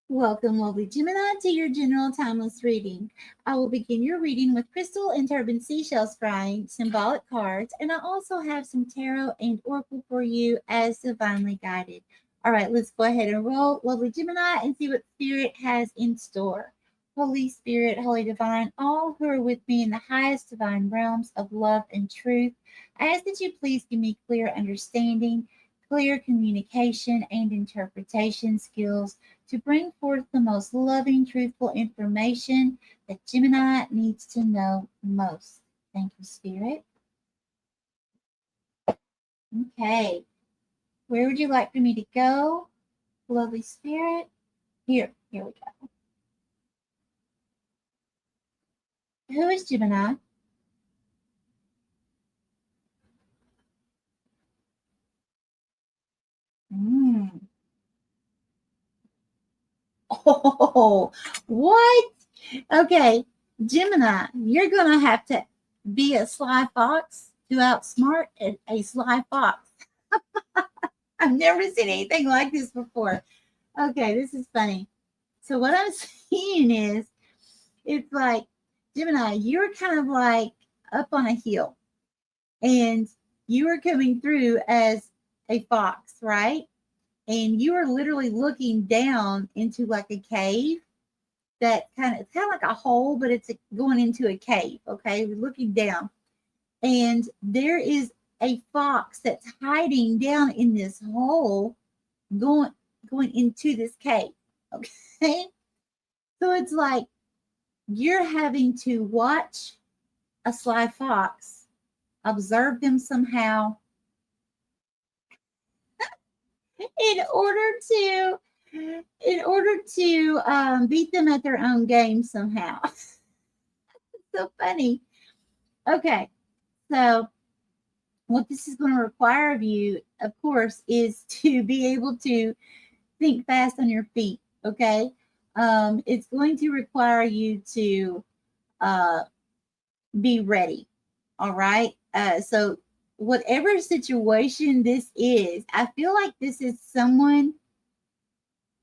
Welcome, lovely Gemini, to your general timeless reading. I will begin your reading with crystal and turban seashell scrying, symbolic cards, and I also have some tarot and oracle for you as divinely guided. All right, let's go ahead and roll, lovely Gemini, and see what Spirit has in store. Holy Spirit, Holy Divine, all who are with me in the highest divine realms of love and truth, I ask that you please give me clear understanding, clear communication, and interpretation skills to bring forth the most loving, truthful information that Gemini needs to know most. Thank you, Spirit. Okay. Where would you like for me to go? Lovely Spirit. Here we go. Who is Gemini? Mm. Oh, what? Okay, Gemini, you're going to have to be a sly fox to outsmart a sly fox. I've never seen anything like this before. Okay, this is funny. So what I'm seeing is it's like Gemini, you're kind of like up on a hill and you are coming through as a fox, right? And you are literally looking down into like a cave that it's kind of like a hole, but it's going into a cave. Okay, you're looking down, and there is a fox that's hiding down in this hole, going into this cave. Okay, so it's like you're having to watch a sly fox, observe them somehow in order to beat them at their own game somehow. So funny. Okay, so what this is going to require of you, of course, is to be able to think fast on your feet. Okay, it's going to require you to uh, be ready. All right. So whatever situation this is, I feel like this is someone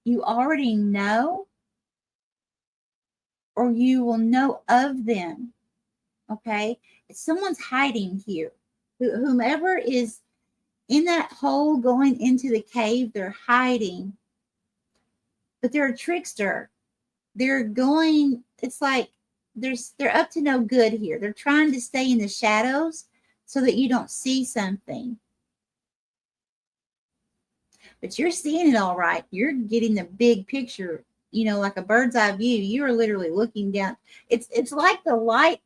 you already know or you will know of them. Okay. Someone's hiding here. Whomever is in that hole going into the cave, they're hiding, but they're a trickster. They're going, it's like they're up to no good here. They're trying to stay in the shadows so that you don't see something. But you're seeing it all right. You're getting the big picture, like a bird's eye view. You are literally looking down. It's like the light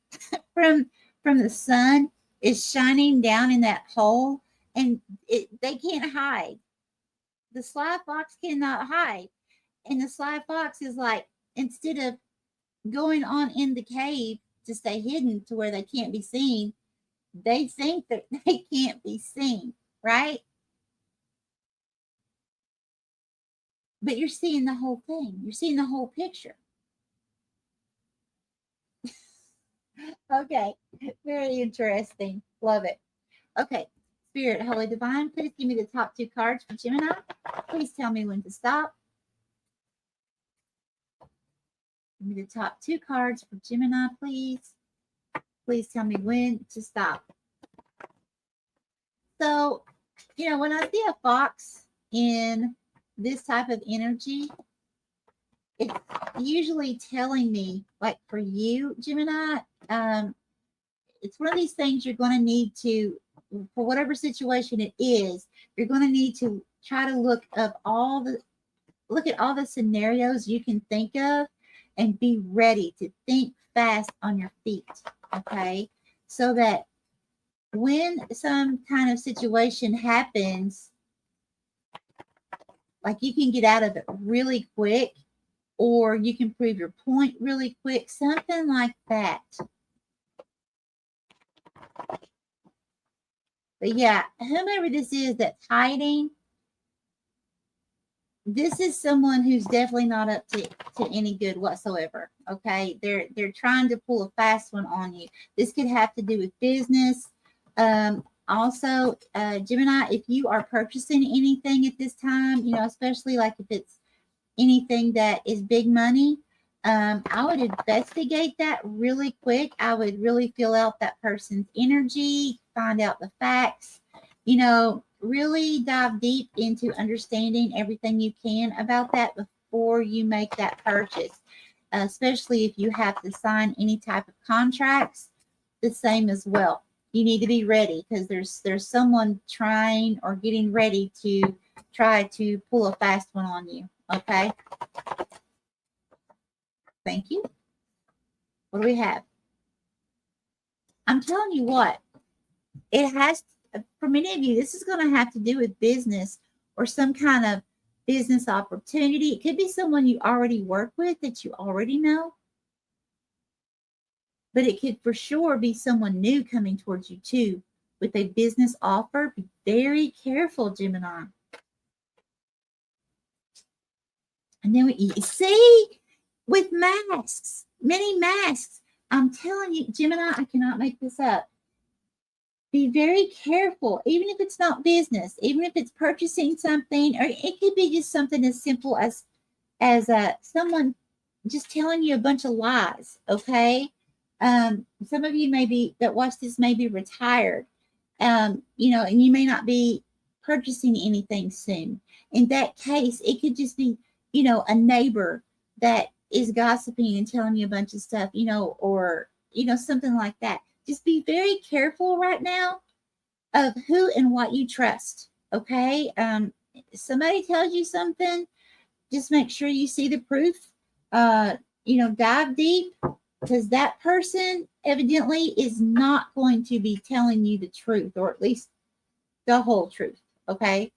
from the sun is shining down in that hole, and they can't hide. The sly fox cannot hide. And the sly fox is like, instead of going on in the cave to stay hidden to where they can't be seen, they think that they can't be seen, right? But you're seeing the whole thing. You're seeing the whole picture. Okay. Very interesting. Love it. Okay. Spirit, Holy Divine, please give me the top two cards for Gemini. Please tell me when to stop. Give me the top two cards for Gemini, please. Please tell me when to stop. So, when I see a fox in this type of energy, it's usually telling me, like for you, Gemini, it's one of these things you're going to need to, for whatever situation it is, you're going to need to try to look at all the scenarios you can think of and be ready to think fast on your feet. Okay. So that when some kind of situation happens, like you can get out of it really quick, or you can prove your point really quick, something like that. But yeah, whomever this is that's hiding, this is someone who's definitely not up to any good whatsoever. Okay, they're trying to pull a fast one on you. This could have to do with business. Also, Gemini, if you are purchasing anything at this time, especially like if it's anything that is big money, I would investigate that really quick. I would really feel out that person's energy, find out the facts, really dive deep into understanding everything you can about that before you make that purchase, especially if you have to sign any type of contracts, the same as well. You need to be ready because there's someone trying or getting ready to try to pull a fast one on you. Okay. Thank you. What do we have? I'm telling you what, it has, for many of you, this is going to have to do with business or some kind of business opportunity. It could be someone you already work with that you already know, but it could for sure be someone new coming towards you too with a business offer. Be very careful, Gemini. And then you see, with masks, many masks, I'm telling you, Gemini, I cannot make this up. Be very careful, even if it's not business, even if it's purchasing something, or it could be just something as simple as someone just telling you a bunch of lies. Okay, some of you maybe that watch this may be retired, and you may not be purchasing anything soon. In that case, it could just be a neighbor that is gossiping and telling you a bunch of stuff, or something like that. Just be very careful right now of who and what you trust. Okay. Somebody tells you something, just make sure you see the proof. Dive deep, because that person evidently is not going to be telling you the truth, or at least the whole truth. Okay.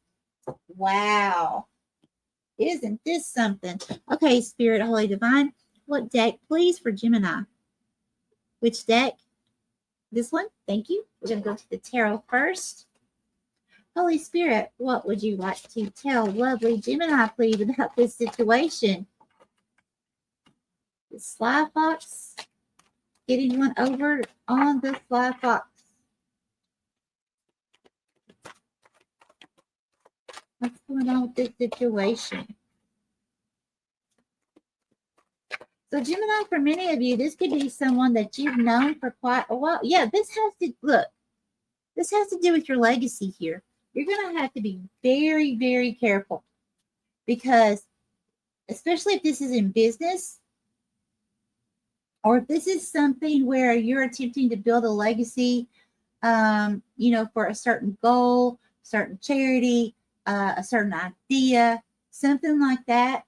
Wow. Isn't this something? Okay, Spirit, Holy Divine, what deck, please, for Gemini? Which deck? This one. Thank you. We're going to go to the tarot first. Holy Spirit, what would you like to tell lovely Gemini, please, about this situation? The Sly Fox. Getting one over on the Sly Fox. What's going on with this situation? So Gemini, for many of you, this could be someone that you've known for quite a while. Yeah, this has to do with your legacy here. You're going to have to be very, very careful, because especially if this is in business, or if this is something where you're attempting to build a legacy, for a certain goal, certain charity, a certain idea, something like that,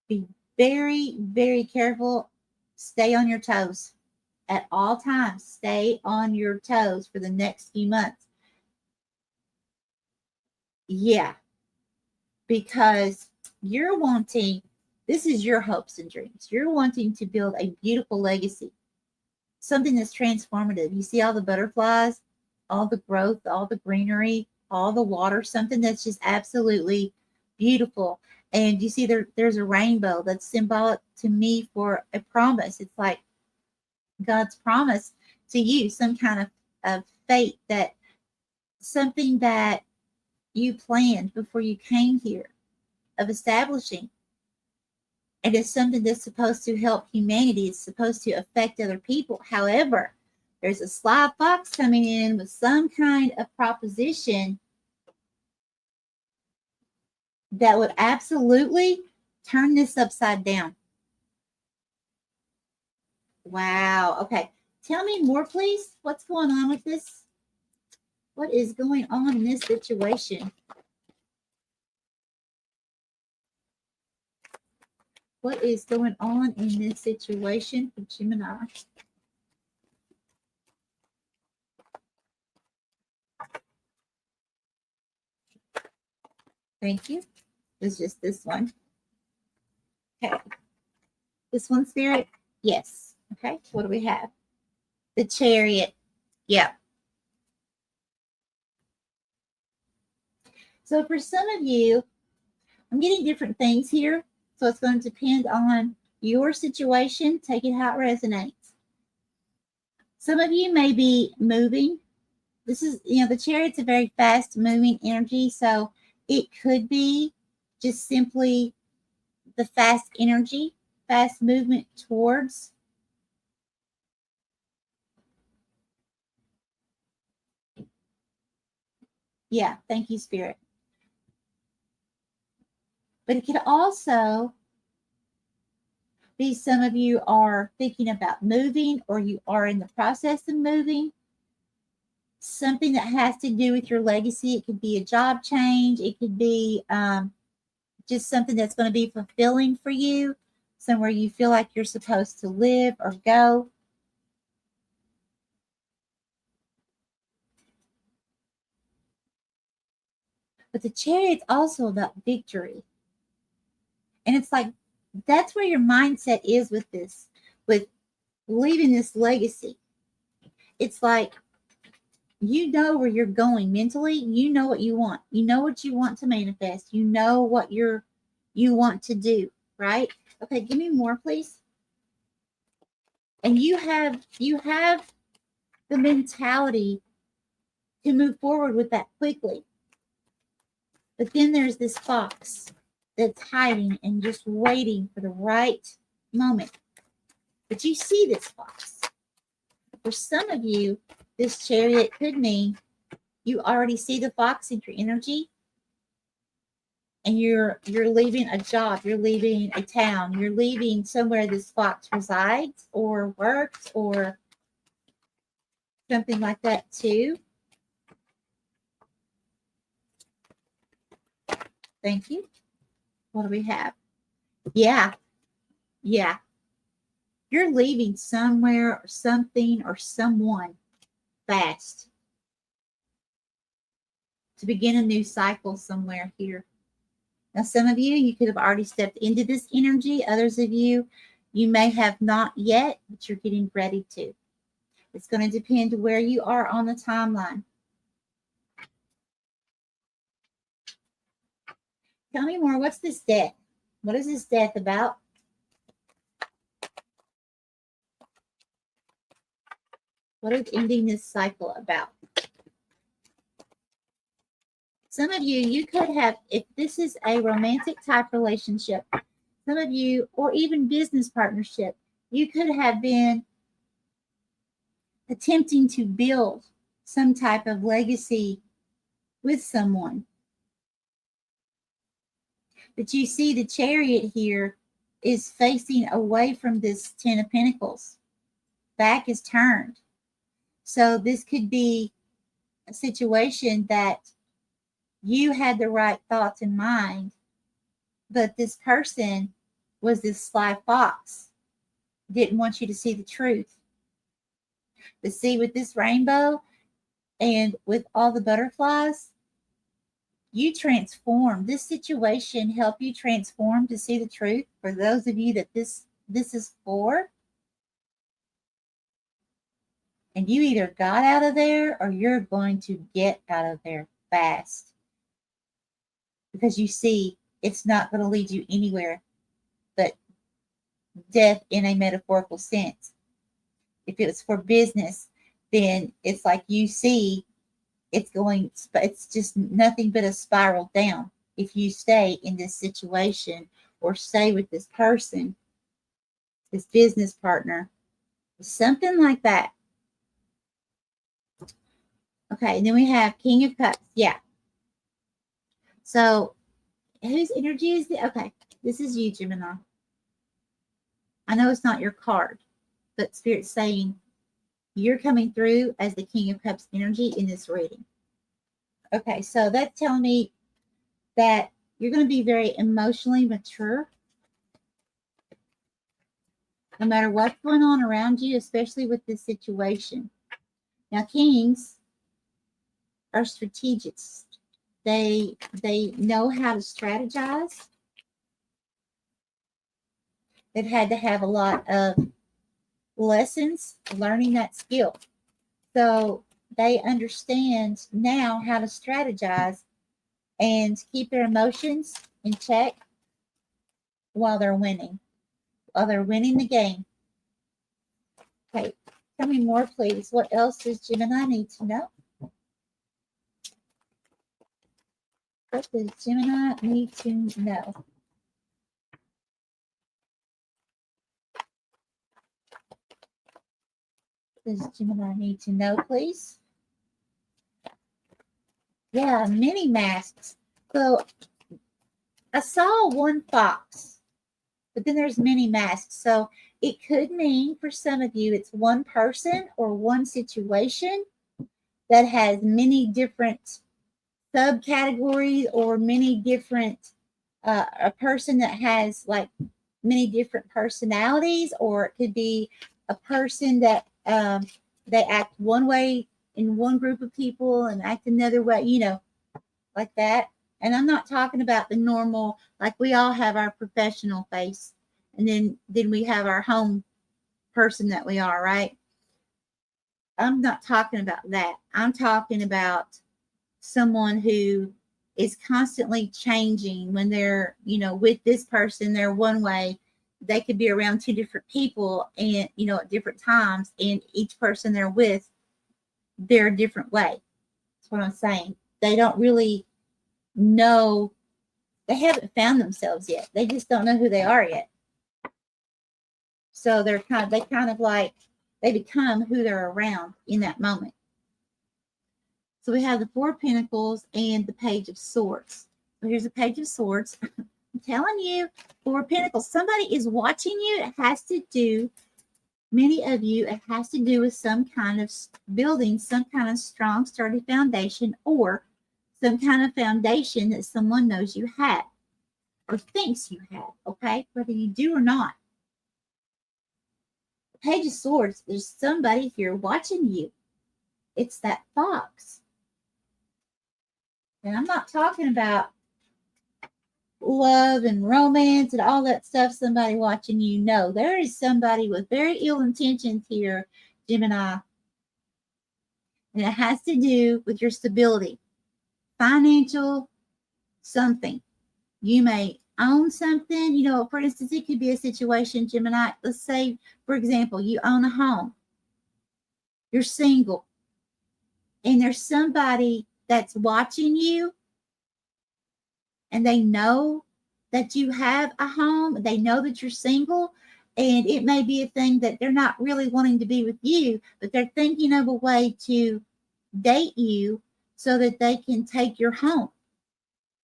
be very, very careful. Stay on your toes at all times. Stay on your toes for the next few months. Yeah, because you're wanting, this is your hopes and dreams. You're wanting to build a beautiful legacy, something that's transformative. You see all the butterflies, all the growth, all the greenery, all the water, something that's just absolutely beautiful. And you see there's a rainbow that's symbolic to me for a promise. It's like God's promise to you, some kind of fate, that something that you planned before you came here, of establishing. And it's something that's supposed to help humanity. It's supposed to affect other people. However, there's a Sly Fox coming in with some kind of proposition that would absolutely turn this upside down. Wow. Okay. Tell me more, please. What's going on with this? What is going on in this situation? What is going on in this situation for Gemini? Thank you. It's just this one. Okay. This one, Spirit? Yes. Okay. What do we have? The Chariot. Yeah. So for some of you, I'm getting different things here. So it's going to depend on your situation. Take it how it resonates. Some of you may be moving. This is, the Chariot's a very fast moving energy. So it could be just simply the fast energy, fast movement towards. Yeah, thank you, Spirit. But it could also be some of you are thinking about moving, or you are in the process of moving. Something that has to do with your legacy. It could be a job change. It could be just something that's going to be fulfilling for you, somewhere you feel like you're supposed to live or go. But the Chariot's also about victory. And it's like, that's where your mindset is with this, with leaving this legacy. It's like, you know where you're going mentally. You know what you want. You know what you want to manifest. You know what you want to do, right? Okay, give me more, please. And you have the mentality to move forward with that quickly. But then there's this fox that's hiding and just waiting for the right moment. But you see this fox. For some of you, this Chariot could mean you already see the fox in your energy, and you're leaving a job, you're leaving a town, you're leaving somewhere this fox resides or works or something like that too. Thank you. What do we have? Yeah. You're leaving somewhere or something or someone fast to begin a new cycle somewhere here. Now, some of you could have already stepped into this energy. Others of you may have not yet, but you're getting ready to. It's going to depend where you are on the timeline. Tell me more. What's this death? What is this death about? What is ending this cycle about? Some of you could have, if this is a romantic type relationship, some of you, or even business partnership, you could have been attempting to build some type of legacy with someone. But you see the Chariot here is facing away from this Ten of Pentacles. Back is turned. So this could be a situation that you had the right thoughts in mind, but this person was this sly fox, didn't want you to see the truth. But see, with this rainbow and with all the butterflies, you transform. This situation helped you transform to see the truth. For those of you that this is for, and you either got out of there or you're going to get out of there fast, because you see it's not going to lead you anywhere but death in a metaphorical sense. If it was for business, then it's like you see it's just nothing but a spiral down if you stay in this situation or stay with this person, this business partner, something like that. Okay, and then we have King of Cups. Yeah. So whose energy is it? Okay, this is you, Gemini. I know it's not your card, but Spirit's saying you're coming through as the King of Cups energy in this reading. Okay, so that's telling me that you're going to be very emotionally mature no matter what's going on around you, especially with this situation. Now, kings are strategists. They know how to strategize. They've had to have a lot of lessons learning that skill. So they understand now how to strategize and keep their emotions in check while they're winning the game. Okay, tell me more, please. What else does Gemini need to know? What does Gemini need to know? Does Gemini need to know, please? Yeah, many masks. So I saw one fox, but then there's many masks. So it could mean for some of you, it's one person or one situation that has many different subcategories or many different, a person that has like many different personalities, or it could be a person that they act one way in one group of people and act another way, like that. And I'm not talking about the normal, like we all have our professional face, and then we have our home person that we are, right? I'm not talking about that. I'm talking about someone who is constantly changing. When they're, with this person, they're one way. They could be around two different people and, at different times, and each person they're with, they're a different way. That's what I'm saying. They don't really know, they haven't found themselves yet. They just don't know who they are yet. So they kind of like, they become who they're around in that moment. So we have the Four of Pentacles and the Page of Swords. So here's the Page of Swords. I'm telling you, Four of Pentacles, somebody is watching you. It has to do, many of you, it has to do with some kind of building, some kind of strong, sturdy foundation, or some kind of foundation that someone knows you have or thinks you have, okay? Whether you do or not. The Page of Swords, there's somebody here watching you. It's that fox. And I'm not talking about love and romance and all that stuff, somebody watching you. No, there is somebody with very ill intentions here, Gemini. And it has to do with your stability, financial something. You may own something, for instance, it could be a situation, Gemini. Let's say, for example, you own a home. You're single. And there's somebody that's watching you, and they know that you have a home. They know that you're single, and it may be a thing that they're not really wanting to be with you, but they're thinking of a way to date you so that they can take your home.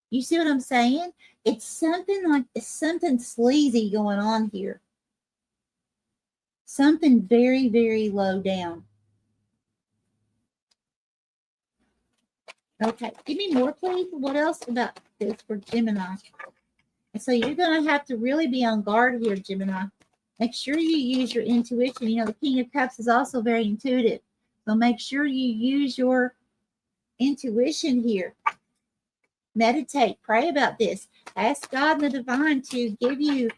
You see what I'm saying? It's something sleazy going on here. Something very, very low down. Okay, give me more, please. What else about this for Gemini? And so you're going to have to really be on guard here, Gemini. Make sure you use your intuition. The King of Cups is also very intuitive. So make sure you use your intuition here. Meditate, pray about this. Ask God and the divine to give you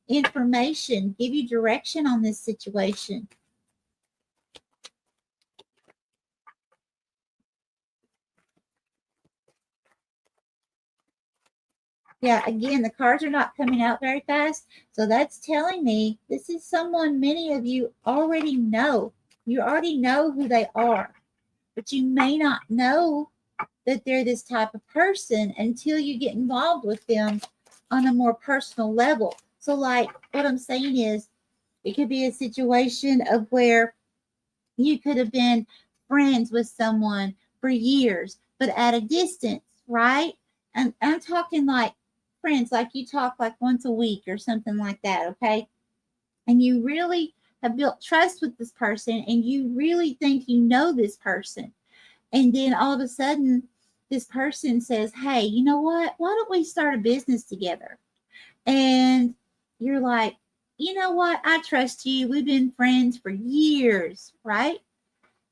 information, give you direction on this situation. Yeah, again, the cards are not coming out very fast. So that's telling me this is someone many of you already know. You already know who they are, but you may not know that they're this type of person until you get involved with them on a more personal level. So like what I'm saying is, it could be a situation of where you could have been friends with someone for years, but at a distance, right? And I'm talking like friends, like you talk like once a week or something like that, okay? And you really have built trust with this person, and you really think you know this person. And then all of a sudden, this person says, hey, you know what? Why don't we start a business together? And you're like, you know what? I trust you. We've been friends for years, right?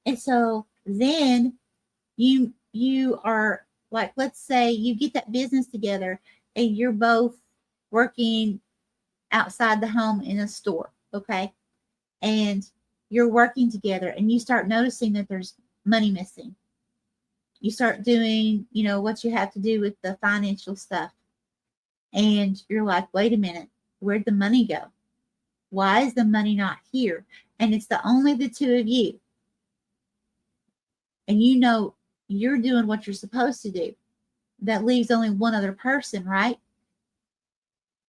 And so then you are like, let's say you get that business together and you're both working outside the home in a store, okay? And you're working together and you start noticing that there's money missing. You start doing, what you have to do with the financial stuff. And you're like, wait a minute, where'd the money go? Why is the money not here? And it's only the two of you. And you're doing what you're supposed to do. That leaves only one other person, right?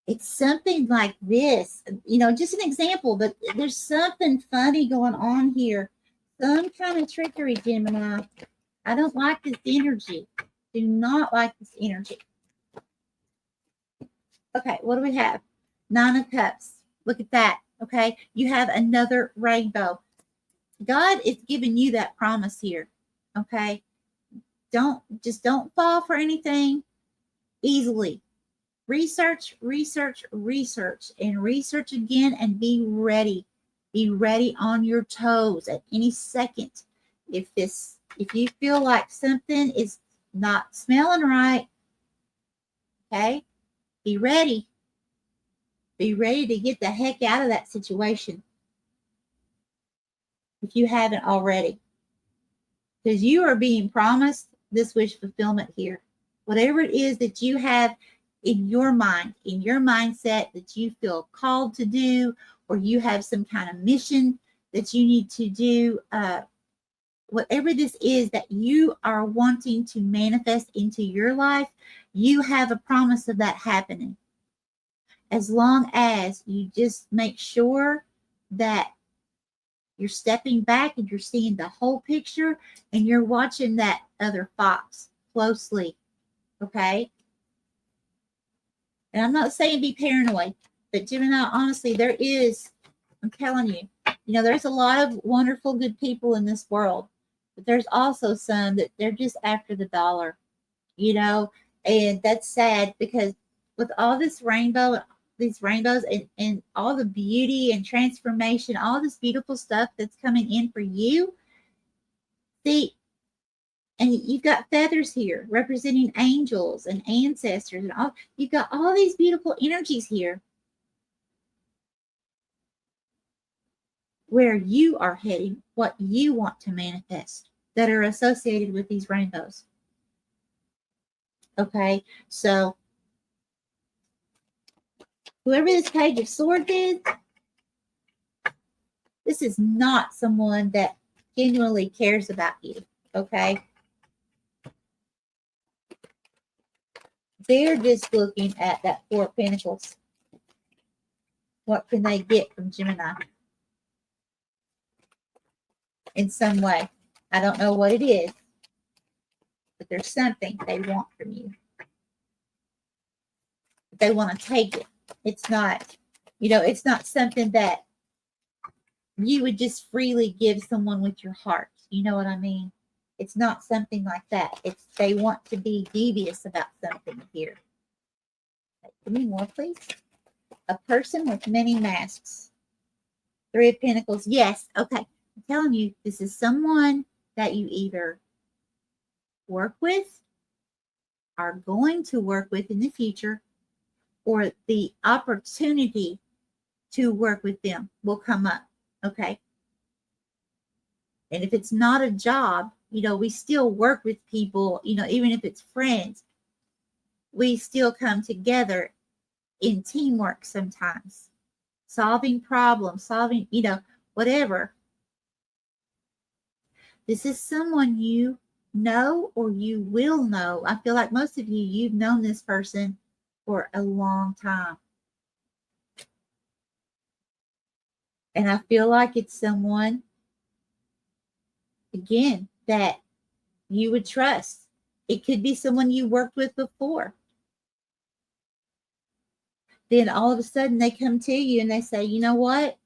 It's something like this, just an example, but there's something funny going on here Some kind of trickery, Gemini. I don't like this energy. Do not like this energy. Okay, what do we have? Nine of Cups. Look at that. Okay, you have another rainbow. God is giving you that promise here. Okay, don't fall for anything easily. Research, research, research, and research again, and be ready. Be ready on your toes at any second. If you feel like something is not smelling right, okay, be ready. Be ready to get the heck out of that situation if you haven't already. Because you are being promised this wish fulfillment here. Whatever it is that you have in your mind, in your mindset that you feel called to do, or you have some kind of mission that you need to do, whatever this is that you are wanting to manifest into your life, you have a promise of that happening. As long as you just make sure that you're stepping back and you're seeing the whole picture and you're watching that other fox closely. Okay. And I'm not saying be paranoid, but Gemini, honestly, I'm telling you, there's a lot of wonderful, good people in this world, but there's also some that they're just after the dollar, and that's sad because with all this these rainbows and all the beauty and transformation, all this beautiful stuff that's coming in for you, see, and you've got feathers here representing angels and ancestors and all. You've got all these beautiful energies here where you are heading, what you want to manifest that are associated with these rainbows. Okay, so whoever this Page of Swords is, this is not someone that genuinely cares about you. Okay, they're just looking at that Four of Pentacles. What can they get from Gemini? In some way. I don't know what it is, but there's something they want from you. They want to take it. It's not, it's not something that you would just freely give someone with your heart. You know what I mean? It's not something like that. They want to be devious about something here. Give me more, please. A person with many masks. Three of Pentacles. Yes. Okay. I'm telling you, this is someone that you either work with, are going to work with in the future, or the opportunity to work with them will come up. Okay. And if it's not a job, we still work with people, even if it's friends, we still come together in teamwork sometimes, solving problems, whatever. This is someone you know or you will know. I feel like most of you've known this person for a long time. And I feel like it's someone, again, that you would trust. It could be someone you worked with before. Then all of a sudden they come to you and they say, you know what?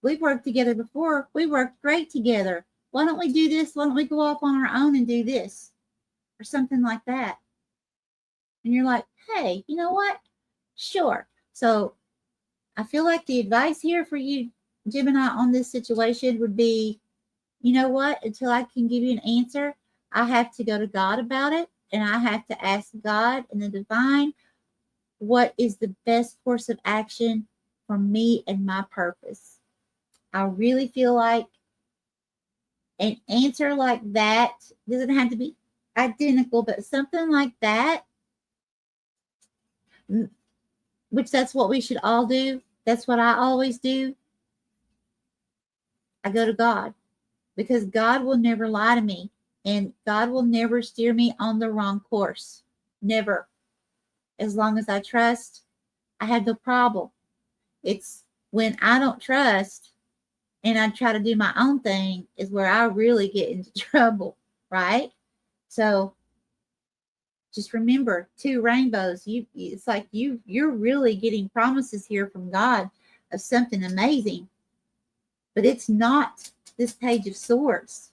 We've worked together before. We worked great together. Why don't we do this? Why don't we go off on our own and do this? Or something like that. And you're like, hey, you know what? Sure. So I feel like the advice here for you, Gemini, on this situation would be, you know what? Until I can give you an answer, I have to go to God about it. And I have to ask God and the divine what is the best course of action for me and my purpose. I really feel like an answer like that doesn't have to be identical, but something like that, which that's what we should all do. That's what I always do. I go to God because God will never lie to me and God will never steer me on the wrong course. Never. As long as I trust, I have no problem. It's when I don't trust and I try to do my own thing is where I really get into trouble, right? So just remember, two rainbows. It's like you're really getting promises here from God of something amazing, but it's not this Page of Swords.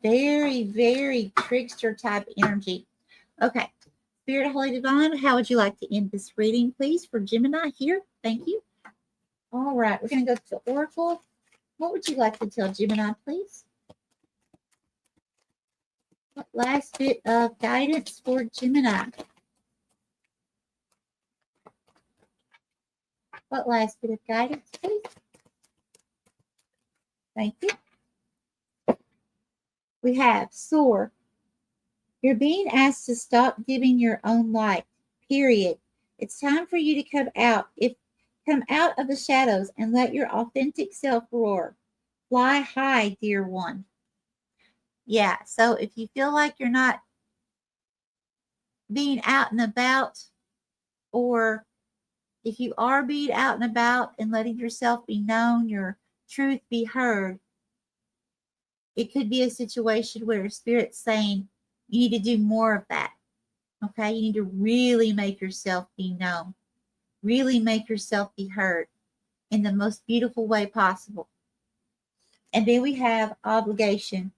Very, very trickster type energy. Okay. Spirit, Holy Divine, how would you like to end this reading, please, for Gemini here? Thank you. All right. We're going to go to the Oracle. What would you like to tell Gemini, please? What last bit of guidance for Gemini? What last bit of guidance, please? Thank you. We have Soar. You're being asked to stop giving your own light, period. It's time for you to come out of the shadows and let your authentic self roar. Fly high, dear one. Yeah, so if you feel like you're not being out and about, or if you are being out and about and letting yourself be known, your truth be heard, it could be a situation where Spirit's saying you need to do more of that. Okay, you need to really make yourself be known, really make yourself be heard in the most beautiful way possible. And then we have obligation.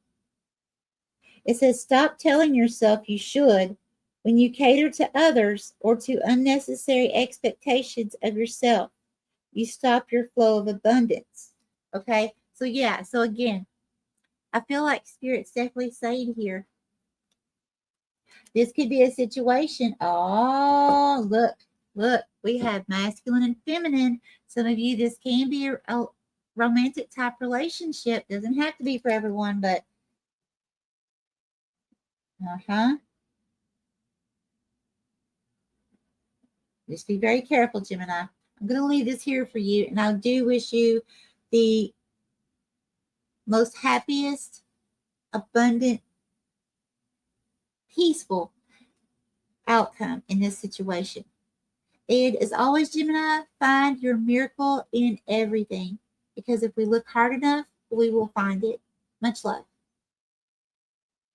It says, stop telling yourself you should when you cater to others or to unnecessary expectations of yourself. You stop your flow of abundance. Okay, so yeah, so again, I feel like Spirit's definitely saying here, this could be a situation. Oh, look, we have masculine and feminine. Some of you, this can be a romantic type relationship. Doesn't have to be for everyone, but just be very careful, Gemini. I'm going to leave this here for you, and I do wish you the most happiest, abundant, peaceful outcome in this situation. And as always, Gemini, find your miracle in everything, because if we look hard enough, we will find it. Much love.